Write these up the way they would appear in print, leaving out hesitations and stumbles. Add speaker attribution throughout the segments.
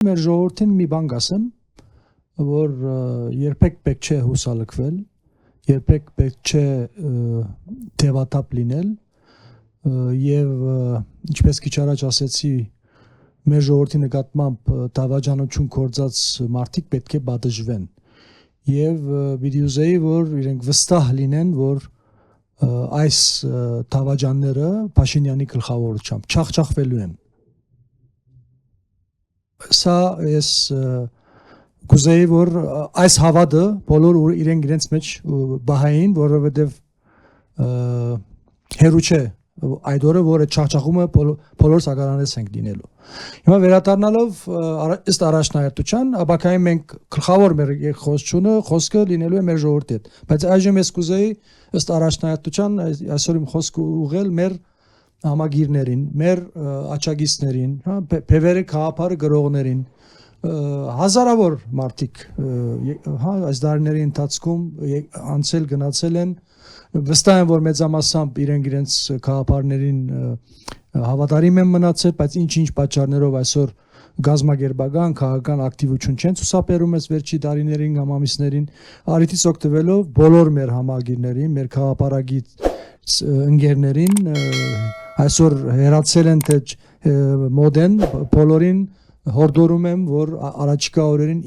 Speaker 1: Մեր ժողովրդին մի բան ասեմ, որ երբեք պետք չէ հուսալքվել, երբեք պետք չէ դեվատապ լինել եւ ինչպես քիչ առաջ ասեցի, մեր ժողովրդի նկատմամբ դավաճանություն կործած մարդիկ պետք է պատժվեն եւ պիտի ուզեի, որ իրենք վստահ լինեն, որ այս դավաճանները Փաշինյանի գլխավորությամբ չախճախվելու են։ Սա ես կուզեի, որ այս հավատը բոլոր իրենց մեջ բահային, որովհետև հերու չէ այդ օրը, որը չախճախումը բոլոր սակարանես ենք լինելու։ Հիմա վերադառնալով ըստ առաջնահերթության, ապակային մենք գլխավոր մեր խոսքը լինելու է մեր ժողովրդի հետ, բայց այժմ ես կուզեի ըստ առաջնահերթության այսօր իմ խոսքը ուղղել մեր համագիրներին, մեր աչագիստներին, փևերը քաղաքարը գրողներին, հազարավոր մարդիկ այս դարիների ընթացքում անցել գնացել են, վստահ եմ, որ մեծամասամբ իրենց քաղաքարներին հավատարիմ են մնացել, բայց ինչ-ինչ պատճառներով այսօր գազագերբական քաղաքական ակտիվություն չեն ցուսաբերում այս վերջի տարիներին կամ ամիսներին, առիթից օգտվելով բոլոր մեր համագիրներին, մեր քաղաքապարագիտ ընկերներին այսօր հերացել են թե մոդեն բոլորին հորդորում եմ, որ առաջիկա օրերին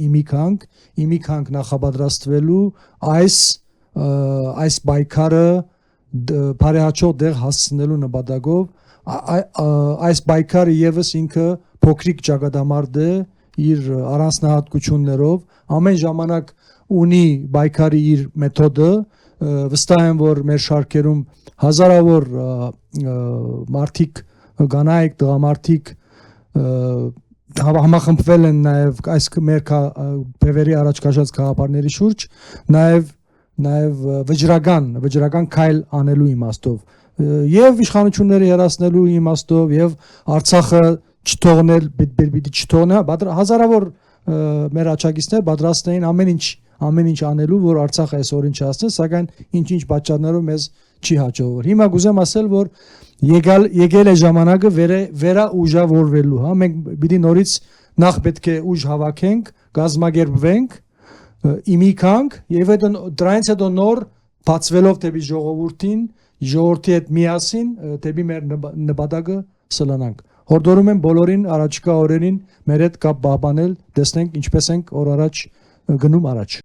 Speaker 1: իմի քանք նախապատրաստվելու այս պայքարը բարեհաճող դեղ հասցնելու նպատակով այս պայքարը եւս ինքը փոքրիկ ճակատամարտ է իր առանձնահատկություններով ամեն ժամանակ ունի պայքարի իր մեթոդը վստահ եմ, որ մեր շարքերում հազարավոր մարդիկ կանայք տղամարդիկ համախմբվել են նաև այս մեր բևերի առաջ քաշած քաղաքապարների շուրջ նաև վճռական քայլ անելու իմաստով եւ իշխանությունները հերացնելու իմաստով եւ Արցախը չթողնել պիտի չթողնա հազարավոր մեր աչագիստներ պատրաստ էին ամեն ինչ անելու, որ Արցախը այսօրին չհասնի, սակայն ինչ-ինչ պատճառներով մեզ չի հաջողվել։ Հիմա կուզեմ ասել, որ եկել է ժամանակը վերաուժավորվելու, հա, մենք պիտի նորից նախ պետք է ուժ հավաքենք, կազմակերպվենք, իմիքանք եւ դրանից հետո նոր բացվելով դեպի ժողովրդի հետ միասին դեպի մեր նպատակը սլանանք։ Հորդորում եմ բոլորին առաջիկա օրերին մեր հետ կապ պահպանել, տեսնենք ինչպես ենք օր առաջ գնում առաջ։